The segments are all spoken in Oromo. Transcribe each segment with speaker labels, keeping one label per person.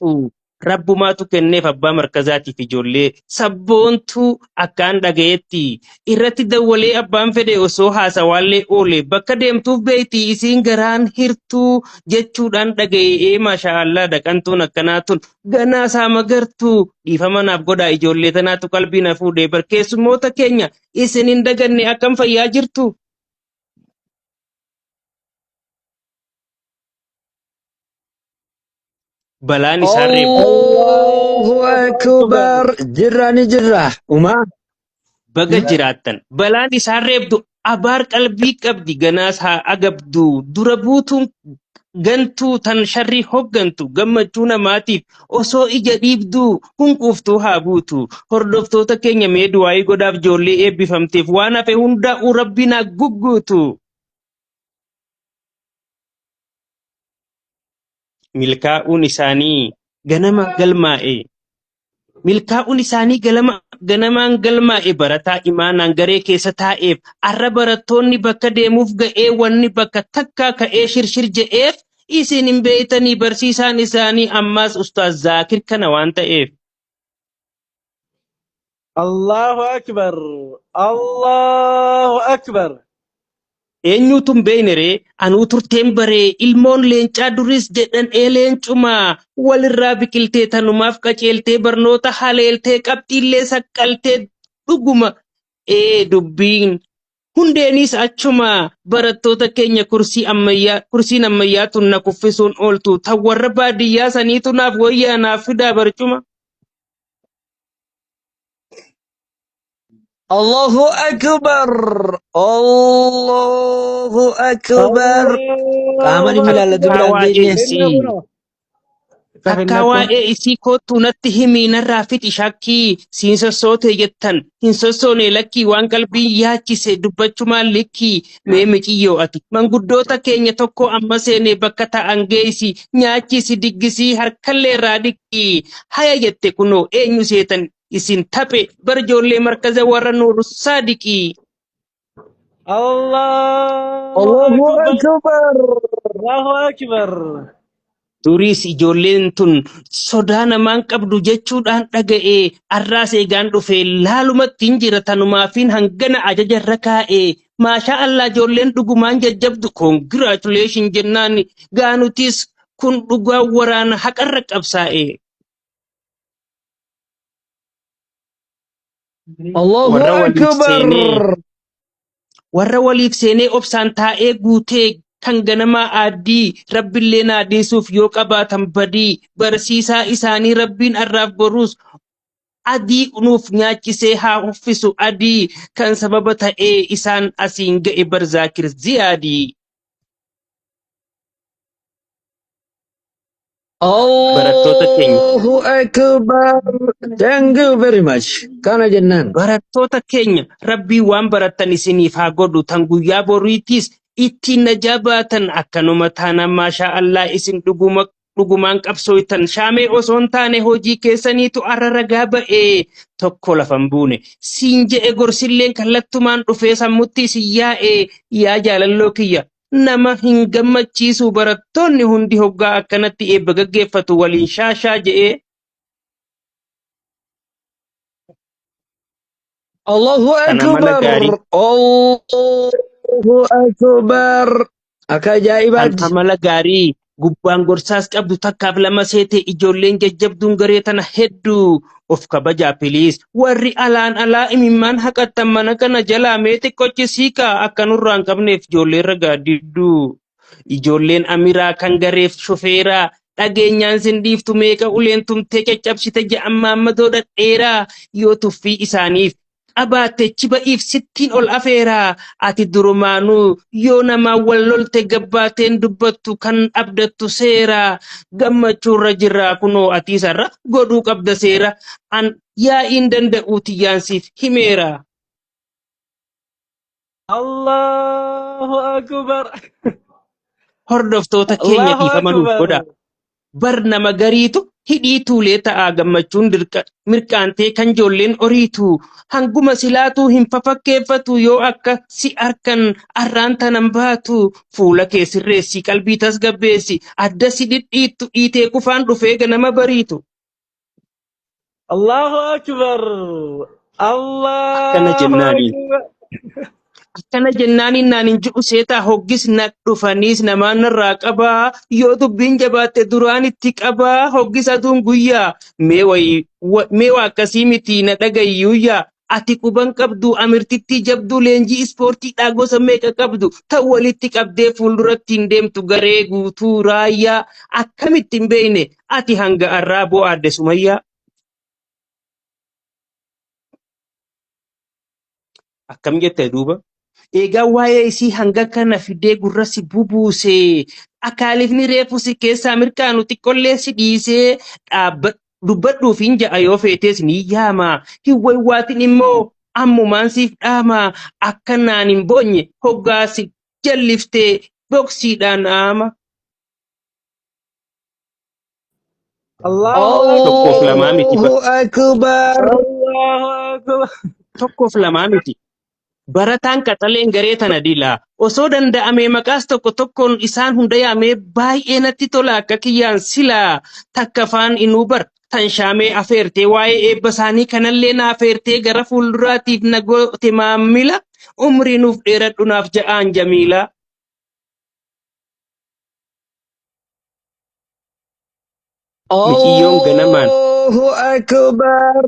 Speaker 1: gootu. Rabbumaatu kenneef abbaa markazaatiif ijoollee sabboontuu akkaan dhagayetti irratti dawwalee abbaan fedhe osoo haasawaallee oole bakka deemtuuf beeyti isiin garaan hirtuu jechuudhaan dhaga'ee maashaallah dhaqantuun akkanaatun ganaa isaa magartuu dhiifama naaf godhaa ijoollee tanaatu qalbii na fuudhee barkeessummoota keenya isin hin daganne akkam fayyaa jirtu. Balaan isaan reebu.
Speaker 2: Allahu Akbar. Jirra ni jirra. Uma.
Speaker 1: Baga jiraattan balaan isaan reebdu abaar qalbii qabdi ganaas haa agabdu dura buutuun gantuu tan sharrii hoggantu gammachuu namaatiif osoo ija dhiibduu kunquuftuu haa buutu hordoftoota keenya mee du'aayii godhaaf ijoollee eebbifamteef waan hafe hundaa'uu rabbiin haa gugguutu. Milkaa'uun isaanii ganama galmaa'e. Milkaa'uun isaanii ganamaan galmaa'e barataa imaanaan garee keessa taa'eef arra barattoonni bakka deemuuf ga'ee wanni bakka takkaa ka'ee shirshir je'eef isin hin beeytanii barsiisaan isaanii ammaas Ustaaz Zaakir kana waan ta'eef.
Speaker 3: Allahu Akbar. Allahu Akbar.
Speaker 1: Eenyuutu hin beeyne ree anuu turteen baree ilmoon leencaa duris jedhan leencumaa walirraa biqiltee tanumaaf qaceeltee barnoota haleeltee qabxiillee saqqaltee dhuguma dubbiin hundeenis achuma barattoota keenya kursiin ammayyaa tun na kuffisuun ooltu tan warra baadiyyaa saniitu naaf wayyaa naaf fidaa barcuma.
Speaker 2: Allahu Akbar. Allahu Akbar. Qaamani milala duraan deebi'eessi.
Speaker 1: Akka waa'ee isii kootu natti himii narraa fixi shakkii siin sossootee jettan hin sossoone lakkii waan qalbii yaachise dubbachumaan likkii mee miciyyoo ati manguddoota keenya tokko amma seene bakka ta'an geessi nyaachisi diggisii harkallee irraa dhiqqii haya jette kunoo eenyu seetan isin taphe barjoollee markaza warra nuuru saadiqii.
Speaker 2: Allahu Akbar.
Speaker 3: Allahu Akbar.
Speaker 1: Duris ijoolleen tun sodaa namaan qabdu jechuudhaan dhaga'ee arraas eegaan dhufee laalumatti hin jira tanumaafiin hangana ajajarra kaa'ee maashaa Allah ijoolleen dhugumaan jajjabdu koongiraachuleeshin jennaan gaanutis kun dhugaa waraana haqarra qabsaa'e.
Speaker 2: Allahu Akbar.
Speaker 1: Warra waliif seenee obsaan taa'ee guutee kan ganamaa aaddii rabbillee naadiisuuf yoo qabaatan badii barsiisaa isaanii rabbiin arraaf boruus adii nuuf nyaachisee haa uffisu adii kan sababa ta'ee isaan asiin ga'e bar Zaakir Ziyaadii.
Speaker 2: Allahu Akbar. Thank you very much. Kana jennaan.
Speaker 1: Barattoota keenya rabbii waan baratan isiniif haa godhu tan guyyaa boriitis ittiin najabaatan akkanuma taanaan maashaa Allah isin dhugumaan qabsooytan shaamee osoo hin taane hojii keessaniitu arra ragaa ba'ee tokko lafan buune siin je'e gorsilleen kallattumaan dhufee sammutti isin yaa'ee yaa jaalalloo kiyya nama hin gammachiisu barattoonni hundi hoggaa akkanatti eebba gaggeeffatu waliin shaashaa je'ee.
Speaker 2: Allahu Akbar. Allahu Akbar. Akka ajaa'ibaatti.
Speaker 1: Alhamala gaarii gubbaan gorsaas qabdu takkaaf lama seete ijoolleen jajjabduun garee tana hedduu of kabajaa piliis warri alaan alaa imimmaan haqattan mana kana jalaa mee xiqqochisiikaa akka nurraan qabneef ijoolleen ragaa didduu ijoolleen amiraa kan gareef shofeeraa dhageenyaan sin dhiiftu meeqa uleen tumtee caccabsite ja'an maammadoo dhadheeraa yoo tuffii isaaniif abaatte chiba'iif sittiin ol afeeraa ati durumaanuu yoo namaa wal lolte gabbaateen dubbattu kan abdattu seeraa gammachuurra jirraa kunoo atiisarra godhuu qabda seera an yaa'iin danda'uu tiyyaansiif himeera.
Speaker 3: Allahu Akbar.
Speaker 1: Hordoftoota keenya dhiifama nuuf godha. Bar nama gariitu hidhii tuulee ta'aa gammachuun mirqaantee kan ijoolleen oriitu hanguma silaatuu hin fafakkeeffatu yoo akka si harkan arraan tanan baatu fuula kee sirreessi qalbii tasgabbeessi adda si dhidhiittu dhiitee kufaan dhufee ganama bariitu.
Speaker 3: الله أكبر
Speaker 1: Akkana
Speaker 3: الله
Speaker 1: jennaaniin.
Speaker 3: أكبر
Speaker 1: Akkana jennaaniin naan hin ji'u seetaa hoggis na dhufaniis namaan narraa qabaa yoo dubbiin jabaatte duraan itti qabaa hoggis aduun guyyaa mee waa akkasii miti na dhagayyuuyyaa ati quban qabdu amirtitti jabdu leenjii ispoortiidhaa gosa meeqa qabdu ta'u walitti qabdee fuulduratti hin deemtu garee guutuu raayyaa akkamitti hin beekne ati hanga arraa boo'aadde sumayyaa. Akkam jette duuba. Egaa waa'ee isii hanga kana fidee gurra si bubuuse akaalifni reefu si keessaa mirkaanu xiqqollee si dhiisee dubbadhuuf hin ja'a yoo feetes ni yaama hin waywaatin immoo ammumaan siif dhaama akka naan hin boonye hoggaa si jalliftee boksiidhaan aama.
Speaker 3: الله
Speaker 1: Tokkoof
Speaker 3: أكبر
Speaker 1: lamaa miti
Speaker 2: الله أكبر
Speaker 3: الله أكبر
Speaker 1: tokkoof lamaa miti. Barataan qaxaleen garee tana dila osoo danda'amee maqaas tokko tokkoon isaan hunda yaamee baay'ee natti tola akka kiyyaan silaa takka faan inuu bar tan shaamee afeertee waa'ee eebba isaanii kanallee na afeertee gara fuulduraatiif na goote maammila umrii nuuf dheeradhu naaf ja'aan jamiila. Miciyyoon ganamaan
Speaker 2: الله أكبر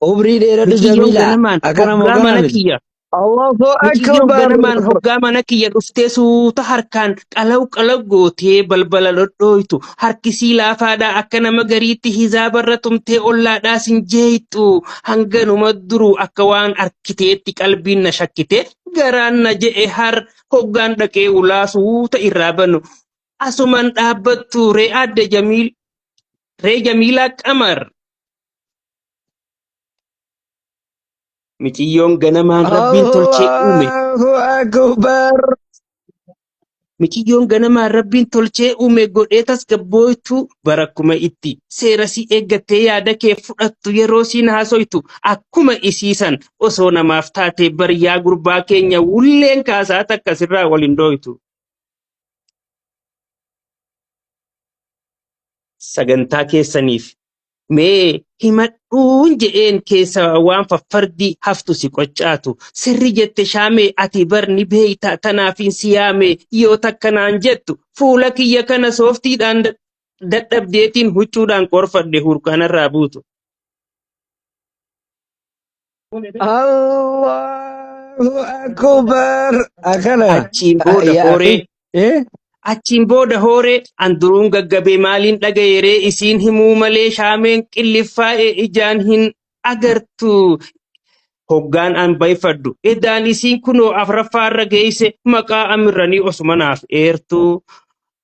Speaker 2: أبري ديرة
Speaker 1: miciyyoon
Speaker 2: جميلة
Speaker 1: ganamaan
Speaker 2: أكرم
Speaker 1: hoggaa mana
Speaker 2: وكامل
Speaker 1: kiyya.
Speaker 2: الله
Speaker 1: Miciyyoon
Speaker 2: أكبر
Speaker 1: ganamaan hoggaa mana kiyya dhuftee suuta harkaan qalaw gootee balbala dhodhooytu harkisii laafaadhaa akka nama gariitti hizaabarra tumtee ollaadhaa sin jeeyxu hanganuma duruu akka waan arkiteetti qalbiin na shakkite garaan na je'e har hoggaan dhaqee ulaa suuta irraa banu asuman dhaabbattu ree jamiilaa qamar. Miciyyoon ganamaan rabbiin tolchee uume.
Speaker 2: الله أكبر
Speaker 1: Miciyyoon ganamaan rabbiin tolchee uume godhee tasgabbooytu barakkuma itti seera si eeggattee yaada kee fudhattu yeroo siin haasoytu akkuma isiisan osoo namaaf taate bariyaa gurbaa keenya wulleen kaasaa takka sirraa waliin dhooytu. Sagantaa keessaniif mee himadhuun je'een keessa waan faffardi haftu si qoccaatu sirri jette shaamee ati barni beeyta tanaafin si yaame yoo takkanaan jettu fuula kiyya kana sooftiidhaan dadhabdeetiin huccuudhaan qorfadhe hurkaanarraa buutu.
Speaker 2: الله أكبر أكلا
Speaker 1: Achiin booda
Speaker 2: يا
Speaker 1: hooree
Speaker 2: أخي إيه
Speaker 1: Achiin booda hooree anduruun gaggabee maaliin dhagayeree isiin himuu malee shaameen qilliffaa'ee ijaan hin agartu. Hoggaan an bayfaddu edaan isiin kunoo afraffaarra geeyse maqaa amirranii osumanaaf eertu.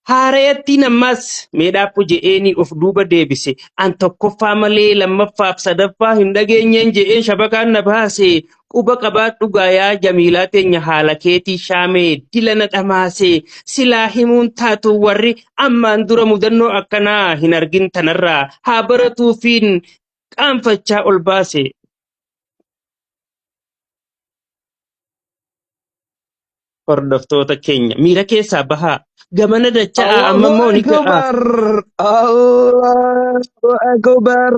Speaker 1: Haareetti nammas meedhaappu je'eenii of duuba deebise an tokkoffaa malee lammaffaaf sadaffaa hin dhageenyeen je'een shabakaan na baase quba qabaadhu gaayaa jamiilaa teenya haala keetii shaamee dila na dhamaase silaa himuun taatu warri ammaan dura mudannoo akkanaa hin argin tanarraa haa baratuufiin qaanfachaa ol baase. Hordoftoota keenya miira keessaa bahaa gamana dacha'aa amma immoo
Speaker 2: الله
Speaker 1: ni ga'a.
Speaker 2: أكبر الله أكبر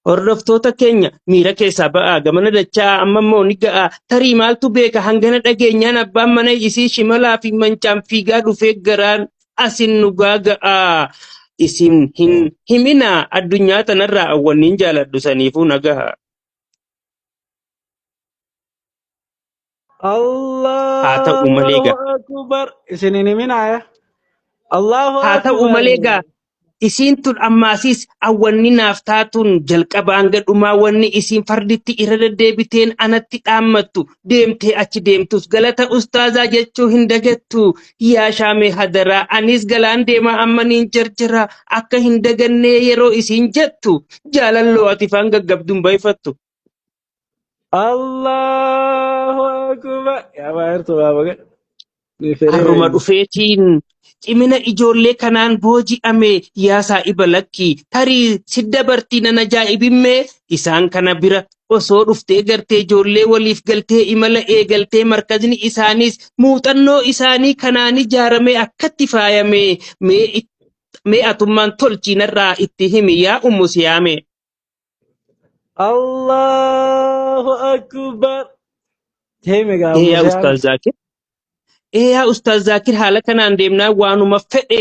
Speaker 1: Hordoftoota keenya miira keessaa ba'aa gamana dacha'aa amma immoo ni ga'a. Tarii maaltu beeka hangana dhageenyaan abbaan mana isii shimalaa fi mancaan fiigaa dhufee garaan asin nu gaaga'a. Isin hin himinaa addunyaa tanarraa awwanniin jaaladhu saniifuu nagaha. Haa ta'u malee
Speaker 3: الله
Speaker 1: gaa.
Speaker 3: أكبر سنين من آية الله
Speaker 1: Haa ta'u malee gaa.
Speaker 3: أكبر
Speaker 1: Isiin tun ammaasis awwanni naaf taatuun jalqaba hanga dhumaa wanni isiin farditti irra deddeebiteen anatti dhaammattu deemtee achi deemtus galata ustaazaa jechuu hin dagattu yaa shaamee hadaraa anis galaan deemaa ammaniin jarjara akka hin dagannee yeroo isiin jettu jaalalloo ati faan gaggabduun bayfattu.
Speaker 3: الله أكبر يا بايرتو بابا نفرين
Speaker 1: Harruma dhufeetiin cimina ijoollee kanaan booji'ame yaa saa'iba lakkii tarii siddabartii nan ajaa'ibimmee isaan kana bira osoo dhuftee gartee ijoollee waliif galtee imala eegaltee markazni isaaniis muuxannoo isaanii kanaan ijaaramee akkatti faayame mee atummaan tolchiinarraa itti himi yaa ummu siyaame.
Speaker 3: Allahu Akbar. Hemi ga
Speaker 1: Yaa
Speaker 3: Abu
Speaker 1: Ustaaz Zakir. Yaa Ustaaz Zakir haala kanaan deemnaa waanuma fedhe